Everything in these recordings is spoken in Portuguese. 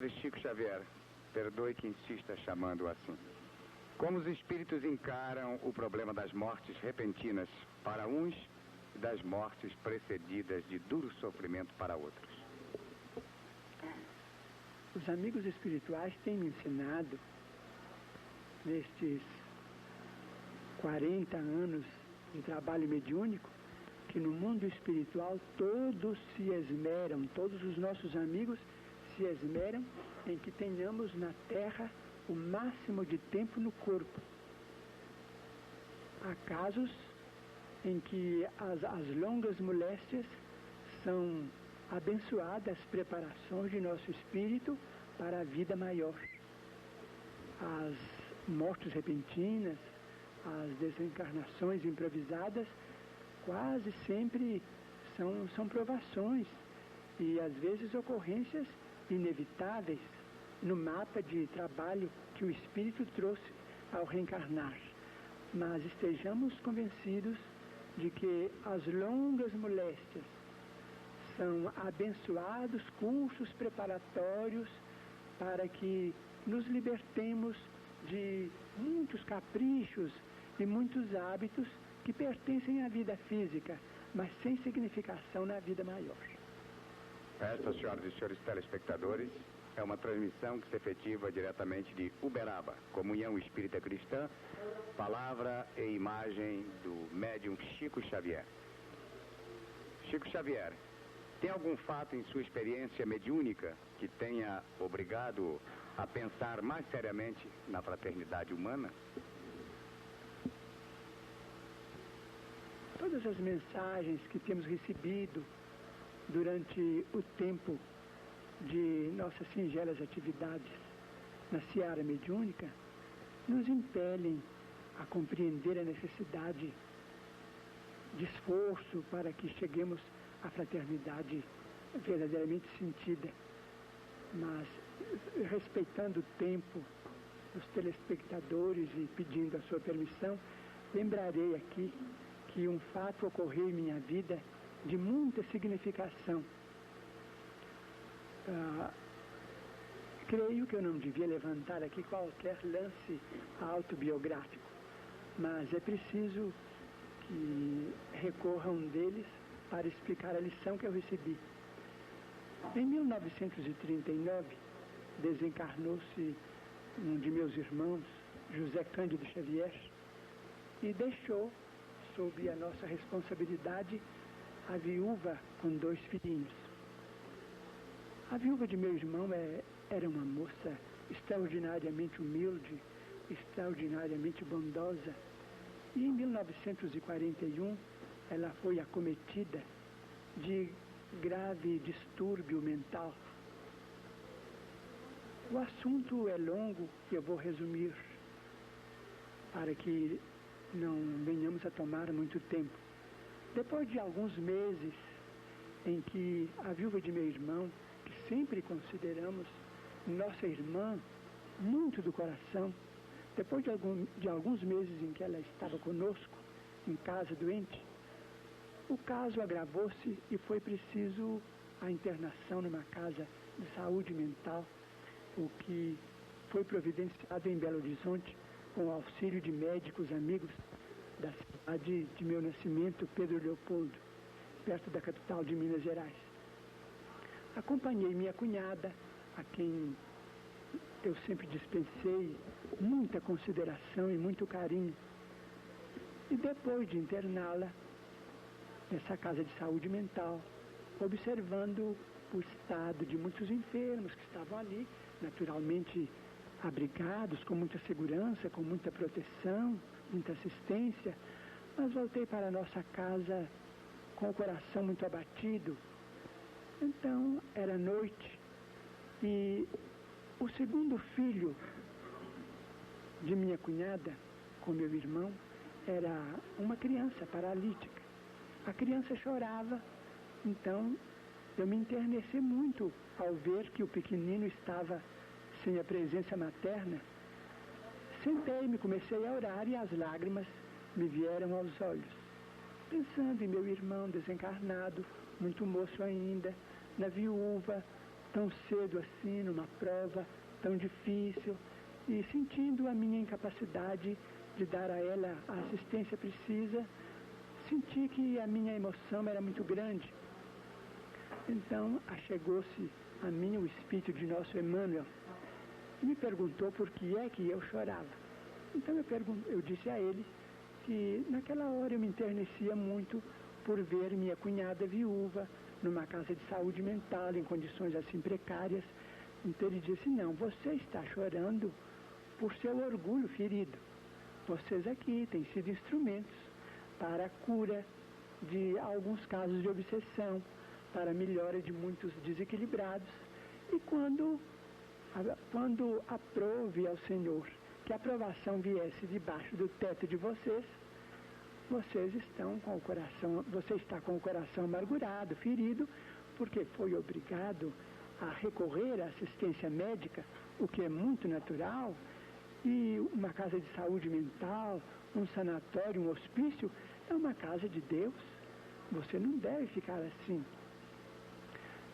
Chico Xavier, perdoe que insista chamando assim. Como os espíritos encaram o problema das mortes repentinas para uns e das mortes precedidas de duro sofrimento para outros? Os amigos espirituais têm me ensinado, nestes 40 anos de trabalho mediúnico, que no mundo espiritual todos se esmeram, todos os nossos amigos se esmeram em que tenhamos na Terra o máximo de tempo no corpo. Há casos em que as longas moléstias são abençoadas preparações de nosso espírito para a vida maior. As mortes repentinas, as desencarnações improvisadas, quase sempre são provações e às vezes ocorrências inevitáveis no mapa de trabalho que o espírito trouxe ao reencarnar. Mas estejamos convencidos de que as longas moléstias são abençoados cursos preparatórios para que nos libertemos de muitos caprichos e muitos hábitos que pertencem à vida física, mas sem significação na vida maior. Esta, senhoras e senhores telespectadores, é uma transmissão que se efetiva diretamente de Uberaba, Comunhão Espírita Cristã, palavra e imagem do médium Chico Xavier. Chico Xavier, tem algum fato em sua experiência mediúnica que tenha obrigado a pensar mais seriamente na fraternidade humana? Todas as mensagens que temos recebido durante o tempo de nossas singelas atividades na seara mediúnica nos impelem a compreender a necessidade de esforço para que cheguemos à fraternidade verdadeiramente sentida. Mas, respeitando o tempo dos telespectadores e pedindo a sua permissão, lembrarei aqui que um fato ocorreu em minha vida de muita significação. Creio que eu não devia levantar aqui qualquer lance autobiográfico, mas é preciso que recorra um deles para explicar a lição que eu recebi. Em 1939, desencarnou-se um de meus irmãos, José Cândido Xavier, e deixou, sob a nossa responsabilidade, a viúva com 2 filhinhos. A viúva de meu irmão era uma moça extraordinariamente humilde, extraordinariamente bondosa, e em 1941 ela foi acometida de grave distúrbio mental. O assunto é longo e eu vou resumir para que não venhamos a tomar muito tempo. Depois de alguns meses em que a viúva de meu irmão, que sempre consideramos nossa irmã muito do coração, depois de alguns meses em que ela estava conosco, em casa doente, o caso agravou-se e foi preciso a internação numa casa de saúde mental, o que foi providenciado em Belo Horizonte com o auxílio de médicos amigos da cidade de meu nascimento, Pedro Leopoldo, perto da capital de Minas Gerais. Acompanhei minha cunhada, a quem eu sempre dispensei muita consideração e muito carinho. E depois de interná-la nessa casa de saúde mental, observando o estado de muitos enfermos que estavam ali, naturalmente abrigados, com muita segurança, com muita proteção, muita assistência, mas voltei para a nossa casa com o coração muito abatido. Então, era noite e o segundo filho de minha cunhada, com meu irmão, era uma criança paralítica. A criança chorava, então eu me enterneci muito ao ver que o pequenino estava sem a presença materna. Sentei-me, comecei a orar e as lágrimas me vieram aos olhos. Pensando em meu irmão desencarnado, muito moço ainda, na viúva, tão cedo assim, numa prova tão difícil, e sentindo a minha incapacidade de dar a ela a assistência precisa, senti que a minha emoção era muito grande. Então, achegou-se a mim o espírito de nosso Emmanuel e me perguntou por que é que eu chorava. Então eu disse a ele que naquela hora eu me enternecia muito por ver minha cunhada viúva numa casa de saúde mental, em condições assim precárias. Então ele disse, não, você está chorando por seu orgulho ferido. Vocês aqui têm sido instrumentos para a cura de alguns casos de obsessão, para a melhora de muitos desequilibrados. E quando aprove ao Senhor que a aprovação viesse debaixo do teto de vocês, você está com o coração amargurado, ferido, porque foi obrigado a recorrer à assistência médica, o que é muito natural, e uma casa de saúde mental, um sanatório, um hospício, é uma casa de Deus. Você não deve ficar assim.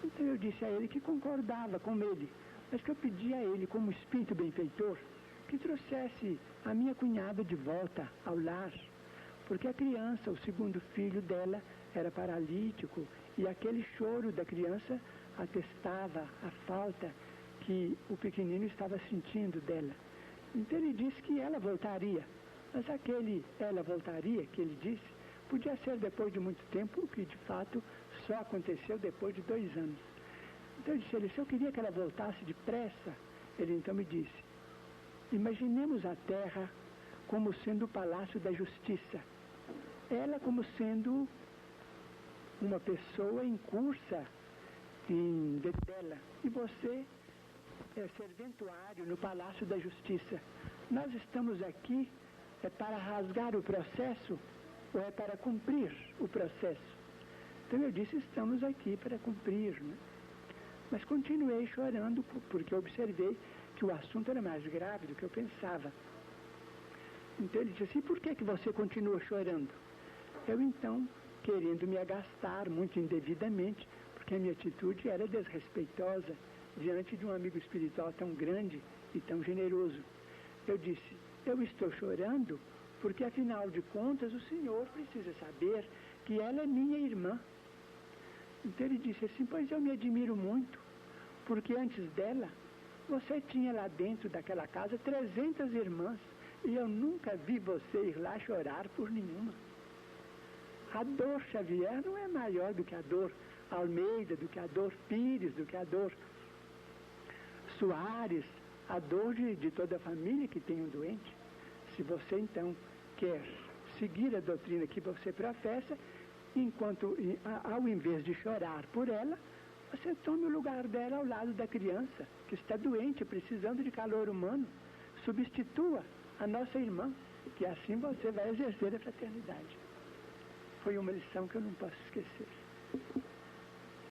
Então eu disse a ele que concordava com ele, mas que eu pedia a ele, como espírito benfeitor, que trouxesse a minha cunhada de volta ao lar, porque a criança, o segundo filho dela, era paralítico, e aquele choro da criança atestava a falta que o pequenino estava sentindo dela. Então ele disse que ela voltaria, mas aquele ela voltaria que ele disse, podia ser depois de muito tempo, o que de fato só aconteceu depois de 2 anos. Então eu disse a ele, se eu queria que ela voltasse depressa, ele então me disse, imaginemos a terra como sendo o palácio da justiça, ela como sendo uma pessoa em cursa dela, e você é serventuário no palácio da justiça. Nós estamos aqui para rasgar o processo ou é para cumprir o processo? Então eu disse, estamos aqui para cumprir, né? Mas continuei chorando porque observei que o assunto era mais grave do que eu pensava. Então ele disse, e por que você continua chorando? Eu então, querendo me agastar muito indevidamente, porque a minha atitude era desrespeitosa diante de um amigo espiritual tão grande e tão generoso. Eu disse, eu estou chorando porque afinal de contas o senhor precisa saber que ela é minha irmã. Então ele disse assim, pois eu me admiro muito, porque antes dela, você tinha lá dentro daquela casa 300 irmãs, e eu nunca vi você ir lá chorar por nenhuma. A dor Xavier não é maior do que a dor Almeida, do que a dor Pires, do que a dor Soares, a dor de toda a família que tem um doente. Se você então quer seguir a doutrina que você professa, ao invés de chorar por ela, você tome o lugar dela ao lado da criança que está doente, precisando de calor humano. Substitua a nossa irmã, que assim você vai exercer a fraternidade. Foi uma lição que eu não posso esquecer.